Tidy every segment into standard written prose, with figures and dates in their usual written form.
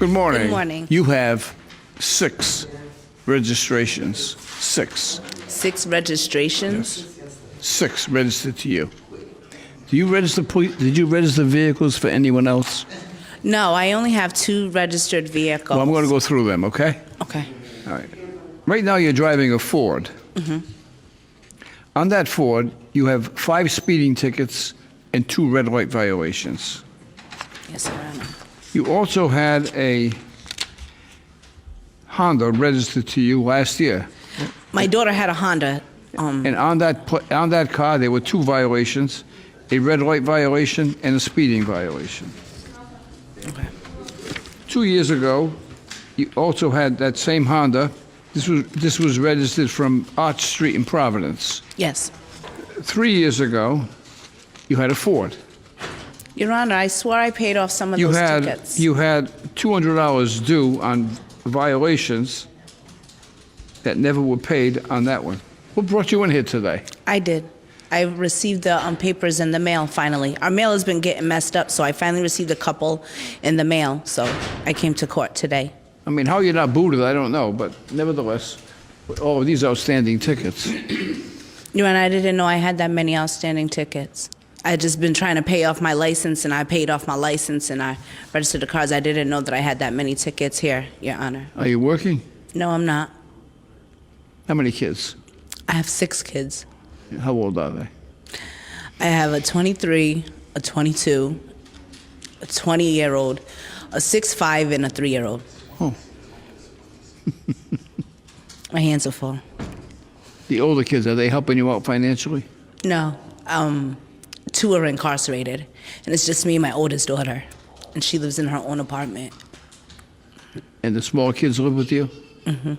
Good morning. Good morning. You have 6 registrations. 6. 6 registrations? 6 registered to you. Do you register? Did you register vehicles for anyone else? No, I only have 2 registered vehicles. Well, I'm going to go through them, okay? Okay. All right. Right now, you're driving a Ford. On that Ford, you have 5 speeding tickets and 2 red light violations. Yes, Your Honor. You also had a Honda registered to you last year. My daughter had a Honda. And on that car, there were 2 violations, a red light violation and a speeding violation. Okay. 2 years ago, you also had that same Honda. This was registered from Arch Street in Providence. Yes. 3 years ago, you had a Ford. Your Honor, I swore I paid off some of those tickets. You had $200 due on violations that never were paid on that one. What brought you in here today? I did. I received the papers in the mail, finally. Our mail has been getting messed up, so I finally received a couple in the mail, so I came to court today. I mean, how you're not booted, I don't know, but nevertheless, all of these outstanding tickets. Your Honor, I didn't know I had that many outstanding tickets. I had just been trying to pay off my license, and I paid off my license, and I registered the cars. I didn't know that I had that many tickets here, Your Honor. Are you working? No, I'm not. How many kids? I have 6 kids. How old are they? I have a 23, a 22, a 20-year-old, a 6'5", and a 3-year-old. Oh. My hands are full. The older kids, are they helping you out financially? No, 2 are incarcerated, and it's just me and my oldest daughter, and she lives in her own apartment. And the small kids live with you? Mm-hmm.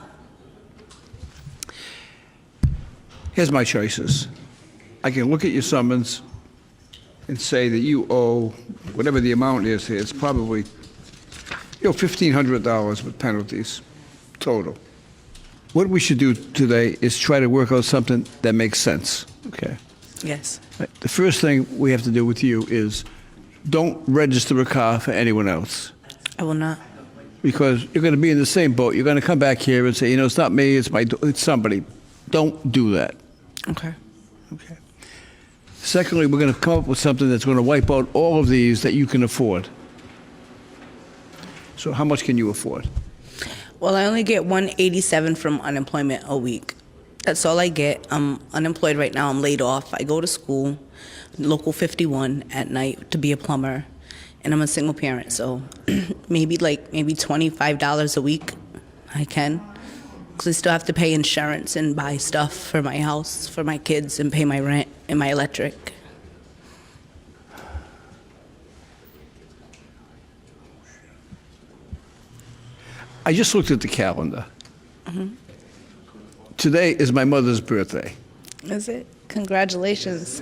Here's my choices. I can look at your summons and say that you owe whatever the amount is here. It's probably, $1,500 with penalties total. What we should do today is try to work out something that makes sense, okay? Yes. The first thing we have to do with you is don't register a car for anyone else. I will not. Because you're going to be in the same boat. You're going to come back here and say, it's not me, it's somebody. Don't do that. Okay. Okay. Secondly, we're going to come up with something that's going to wipe out all of these that you can afford. So how much can you afford? Well, I only get $187 from unemployment a week. That's all I get. I'm unemployed right now. I'm laid off. I go to school, local 51 at night to be a plumber, and I'm a single parent. So maybe $25 a week I can. Because I still have to pay insurance and buy stuff for my house, for my kids, and pay my rent and my electric. I just looked at the calendar. Today is my mother's birthday. Is it? Congratulations.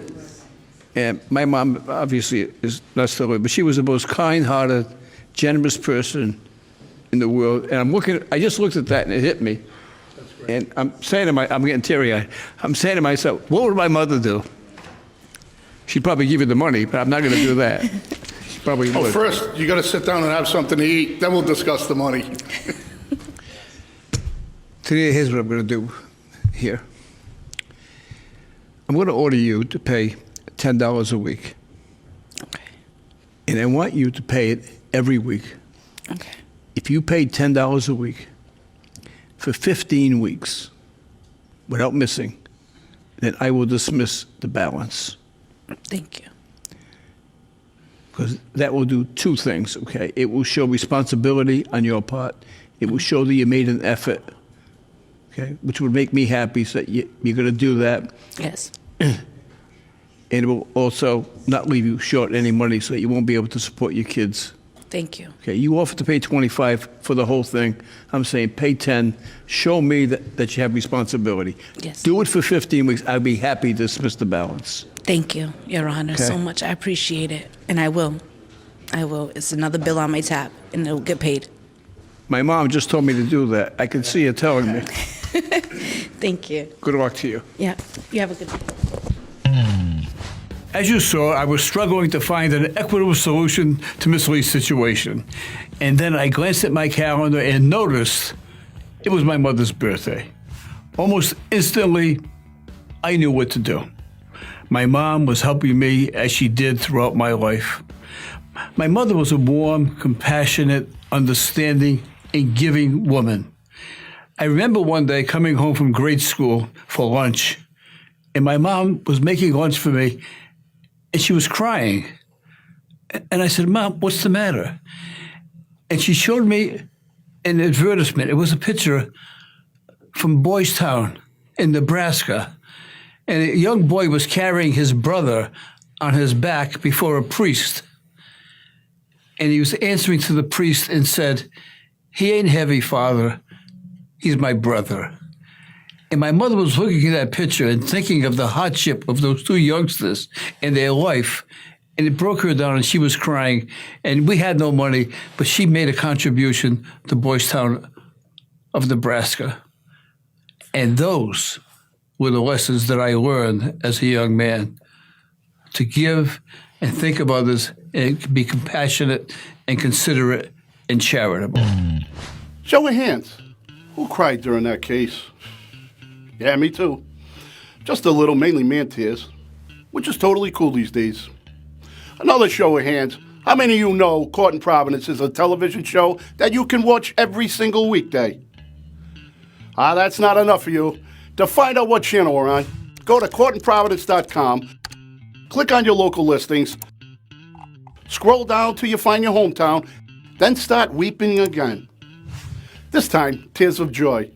And my mom obviously is not still living, but she was the most kind-hearted, generous person in the world. And I just looked at that and it hit me. And I'm getting teary-eyed. I'm saying to myself, what would my mother do? She'd probably give you the money, but I'm not going to do that. She probably would. First, you got to sit down and have something to eat, then we'll discuss the money. Today, here's what I'm going to do here. I'm going to order you to pay $10 a week. Okay. And I want you to pay it every week. Okay. If you pay $10 a week for 15 weeks without missing, then I will dismiss the balance. Thank you. Because that will do 2 things, okay? It will show responsibility on your part. It will show that you made an effort, okay? Which would make me happy, so that you're going to do that. Yes. And it will also not leave you short any money, so that you won't be able to support your kids. Thank you. Okay, you offered to pay $25 for the whole thing. I'm saying pay $10. Show me that you have responsibility. Yes. Do it for 15 weeks. I'd be happy to dismiss the balance. Thank you, Your Honor, Okay. so much. I appreciate it. And I will. I will. It's another bill on my tab, and it'll get paid. My mom just told me to do that. I can see her telling me. Thank you. Good luck to you. Yeah. You have a good day. As you saw, I was struggling to find an equitable solution to Miss Lee's situation. And then I glanced at my calendar and noticed it was my mother's birthday. Almost instantly, I knew what to do. My mom was helping me as she did throughout my life. My mother was a warm, compassionate, understanding, and giving woman. I remember one day coming home from grade school for lunch, and my mom was making lunch for me, and she was crying. And I said, "Mom, what's the matter?" And she showed me an advertisement. It was a picture from Boys Town in Nebraska. And a young boy was carrying his brother on his back before a priest. And he was answering to the priest and said, "He ain't heavy, Father. He's my brother." And my mother was looking at that picture and thinking of the hardship of those two youngsters in their life. And it broke her down, and she was crying. And we had no money, but she made a contribution to Boys Town of Nebraska. And those were the lessons that I learned as a young man, to give and think of others and be compassionate and considerate and charitable. Show of hands. Who cried during that case? Yeah, me too. Just a little, mainly man tears, which is totally cool these days. Another show of hands. How many of you know Court in Providence is a television show that you can watch every single weekday? That's not enough for you. To find out what channel we're on, go to courtinprovidence.com, click on your local listings, scroll down till you find your hometown, then start weeping again. This time, tears of joy.